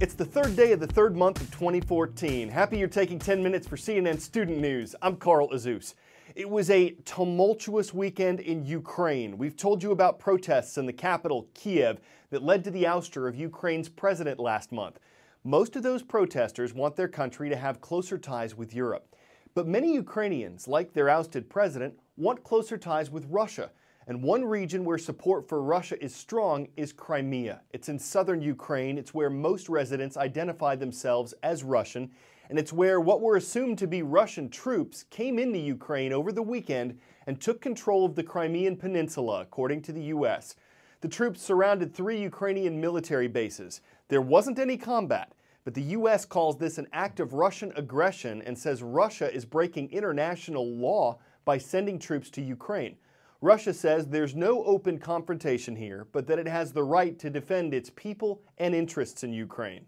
It's the third day of the third month of 2014. Happy you're taking 10 minutes for CNN Student News. I'm Carl Azuz. It was a tumultuous weekend in Ukraine. We've told you about protests in the capital, Kiev, that led to the ouster of Ukraine's president last month. Most of those protesters want their country to have closer ties with Europe. But many Ukrainians, like their ousted president, want closer ties with Russia. And one region where support for Russia is strong is Crimea. It's in southern Ukraine. It's where most residents identify themselves as Russian. And it's where what were assumed to be Russian troops came into Ukraine over the weekend and took control of the Crimean Peninsula, according to the U.S. The troops surrounded 3 Ukrainian military bases. There wasn't any combat, but the U.S. calls this an act of Russian aggression and says Russia is breaking international law by sending troops to Ukraine. Russia says there's no open confrontation here, but that it has the right to defend its people and interests in Ukraine.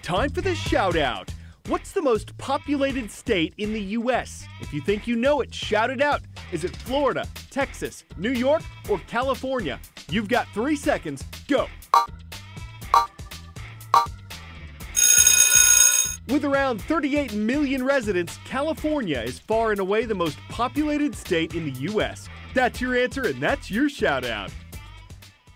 Time for the shout out. What's the most populated state in the U.S.? If you think you know it, shout it out. Is it Florida, Texas, New York, or California? You've got 3 seconds. Go. With around 38 million residents, California is far and away the most populated state in the U.S. That's your answer, and that's your shout out.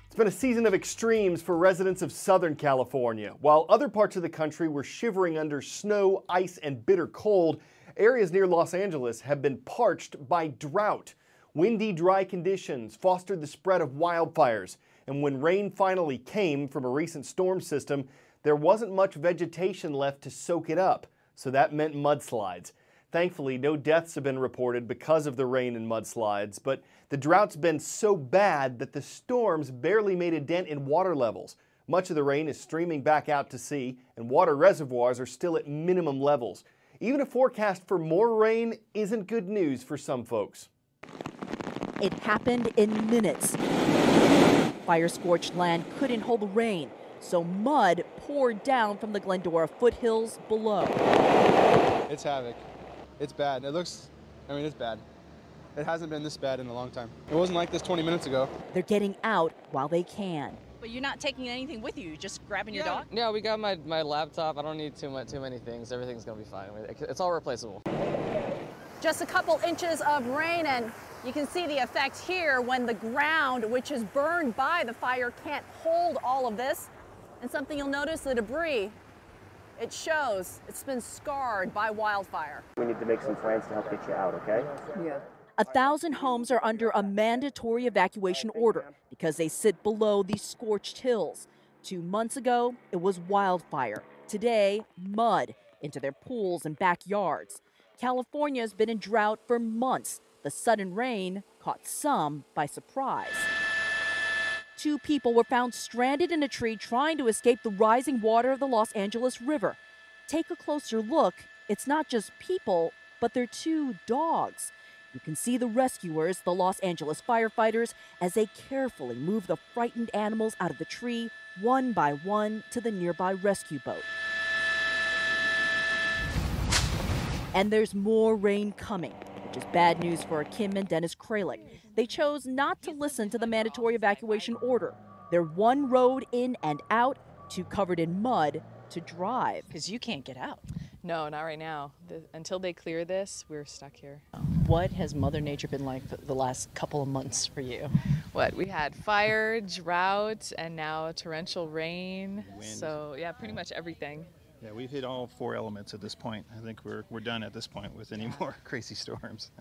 It's been a season of extremes for residents of Southern California. While other parts of the country were shivering under snow, ice, and bitter cold, areas near Los Angeles have been parched by drought. Windy, dry conditions fostered the spread of wildfires, and when rain finally came from a recent storm system, there wasn't much vegetation left to soak it up, so that meant mudslides. Thankfully, no deaths have been reported because of the rain and mudslides, but the drought's been so bad that the storms barely made a dent in water levels. Much of the rain is streaming back out to sea, and water reservoirs are still at minimum levels. Even a forecast for more rain isn't good news for some folks. It happened in minutes. Fire-scorched land couldn't hold the rain, so mud poured down from the Glendora foothills below. It's havoc. It's bad. It's bad. It hasn't been this bad in a long time. It wasn't like this 20 minutes ago. They're getting out while they can. But you're not taking anything with you, you're just grabbing your dog? Yeah, we got my laptop. I don't need too many things. Everything's gonna be fine. It's all replaceable. Just a couple inches of rain, and you can see the effect here when the ground, which is burned by the fire, can't hold all of this. And something you'll notice, the debris, it shows it's been scarred by wildfire. We need to make some plans to help get you out, okay? Yeah. 1,000 homes are under a mandatory evacuation order because they sit below these scorched hills. 2 months ago, it was wildfire. Today, mud into their pools and backyards. California has been in drought for months. The sudden rain caught some by surprise. 2 people were found stranded in a tree trying to escape the rising water of the Los Angeles River. Take a closer look. It's not just people, but they're 2 dogs. You can see the rescuers, the Los Angeles firefighters, as they carefully move the frightened animals out of the tree, one by one, to the nearby rescue boat. And there's more rain coming, which is bad news for Kim and Dennis Kralik. They chose not to listen to the mandatory evacuation order. They're 1 road in and out, 2 covered in mud to drive. Because you can't get out. No, not right now. Until they clear this, we're stuck here. What has Mother Nature been like for the last couple of months for you? What, we had fire, drought, and now torrential rain. Wind. So yeah, pretty much everything. Yeah, we've hit all 4 elements at this point. I think we're done at this point with any more crazy storms.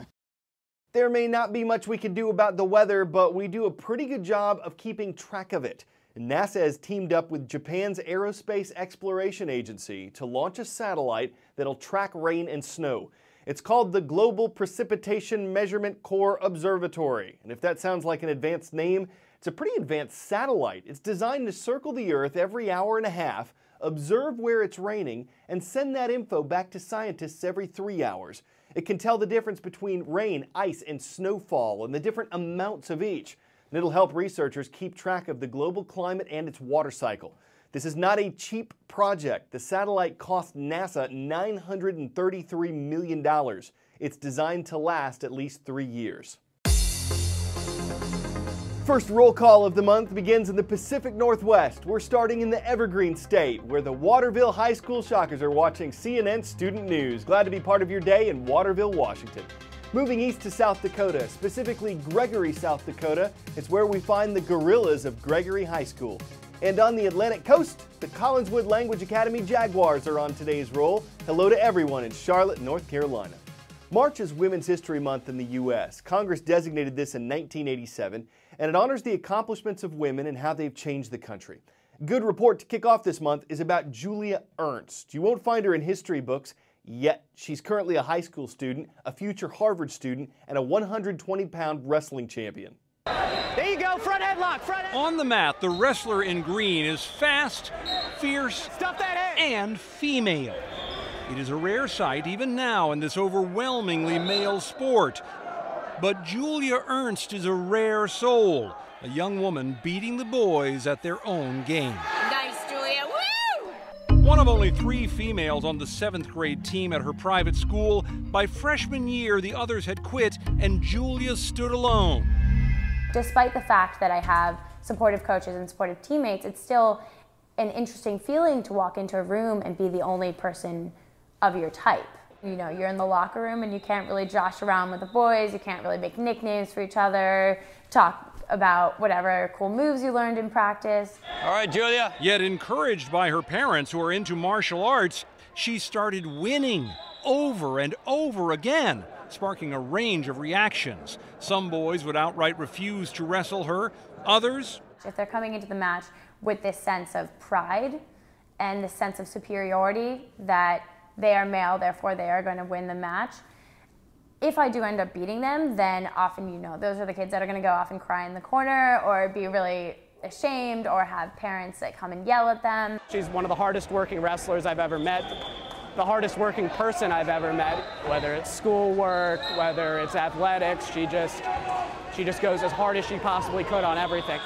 There may not be much we can do about the weather, but we do a pretty good job of keeping track of it. NASA has teamed up with Japan's Aerospace Exploration Agency to launch a satellite that'll track rain and snow. It's called the Global Precipitation Measurement Corps Observatory. And if that sounds like an advanced name, it's a pretty advanced satellite. It's designed to circle the Earth every hour and a half, observe where it's raining, and send that info back to scientists every 3 hours. It can tell the difference between rain, ice, and snowfall and the different amounts of each. And it'll help researchers keep track of the global climate and its water cycle. This is not a cheap project. The satellite cost NASA $933 million. It's designed to last at least 3 years. First roll call of the month begins in the Pacific Northwest. We're starting in the Evergreen State, where the Waterville High School Shockers are watching CNN Student News. Glad to be part of your day in Waterville, Washington. Moving east to South Dakota, specifically Gregory, South Dakota, it's where we find the Gorillas of Gregory High School. And on the Atlantic coast, the Collinswood Language Academy Jaguars are on today's roll. Hello to everyone in Charlotte, North Carolina. March is Women's History Month in the U.S. Congress designated this in 1987, and it honors the accomplishments of women and how they've changed the country. Good report to kick off this month is about Julia Ernst. You won't find her in history books, yet she's currently a high school student, a future Harvard student, and a 120-pound wrestling champion. There you go, front headlock, front headlock. On the mat, the wrestler in green is fast, fierce, and female. It is a rare sight even now in this overwhelmingly male sport. But Julia Ernst is a rare soul, a young woman beating the boys at their own game. Nice, Julia, woo! One of only 3 females on the 7th grade team at her private school, by freshman year the others had quit and Julia stood alone. Despite the fact that I have supportive coaches and supportive teammates, it's still an interesting feeling to walk into a room and be the only person of your type. You know, you're in the locker room and you can't really josh around with the boys, you can't really make nicknames for each other, talk about whatever cool moves you learned in practice. All right, Julia. Yet encouraged by her parents who are into martial arts, she started winning over and over again, sparking a range of reactions. Some boys would outright refuse to wrestle her, others... If they're coming into the match with this sense of pride and this sense of superiority that they are male, therefore they are going to win the match. If I do end up beating them, then often, you know, those are the kids that are going to go off and cry in the corner or be really ashamed or have parents that come and yell at them. She's one of the hardest working wrestlers I've ever met, the hardest working person I've ever met. Whether it's schoolwork, whether it's athletics, she just goes as hard as she possibly could on everything.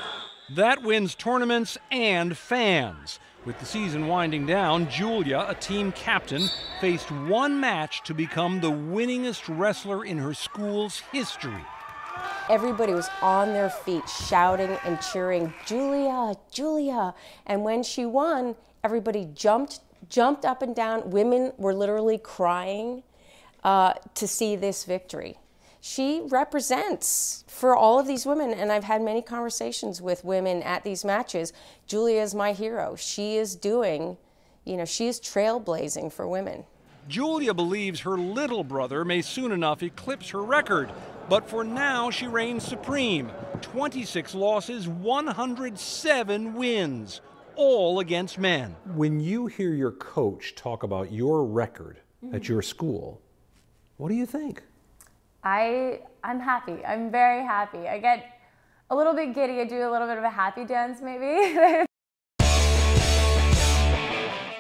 That wins tournaments and fans. With the season winding down, Julia, a team captain, faced one match to become the winningest wrestler in her school's history. Everybody was on their feet shouting and cheering, "Julia, Julia." And when she won, everybody jumped up and down. Women were literally crying to see this victory. She represents for all of these women, and I've had many conversations with women at these matches. Julia is my hero. She is doing, you know, she is trailblazing for women. Julia believes her little brother may soon enough eclipse her record, but for now she reigns supreme. 26 losses, 107 wins, all against men. When you hear your coach talk about your record at your school, what do you think? I'm happy. I'm very happy. I get a little bit giddy. I do a little bit of a happy dance, maybe.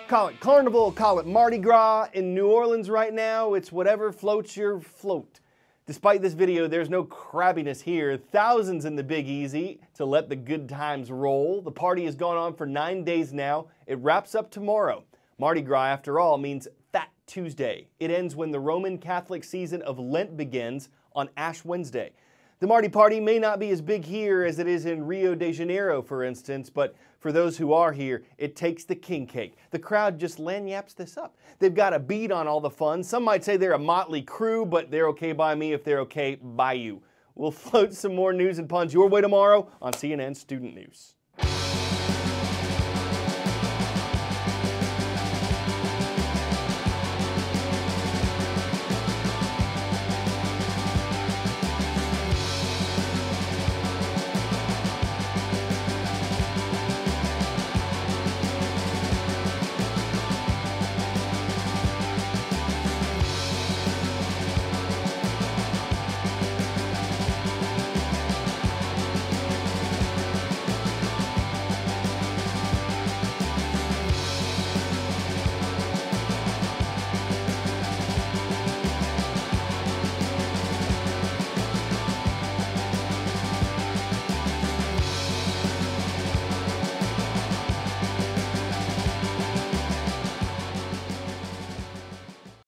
Call it Carnival, call it Mardi Gras. In New Orleans right now, it's whatever floats your float. Despite this video, there's no crabbiness here. Thousands in the Big Easy to let the good times roll. The party has gone on for 9 days now. It wraps up tomorrow. Mardi Gras, after all, means Fat Tuesday. It ends when the Roman Catholic season of Lent begins on Ash Wednesday. The Mardi Party may not be as big here as it is in Rio de Janeiro, for instance, but for those who are here, it takes the king cake. The crowd just lagniappes this up. They've got a beat on all the fun. Some might say they're a motley crew, but they're okay by me if they're okay by you. We'll float some more news and puns your way tomorrow on CNN Student News.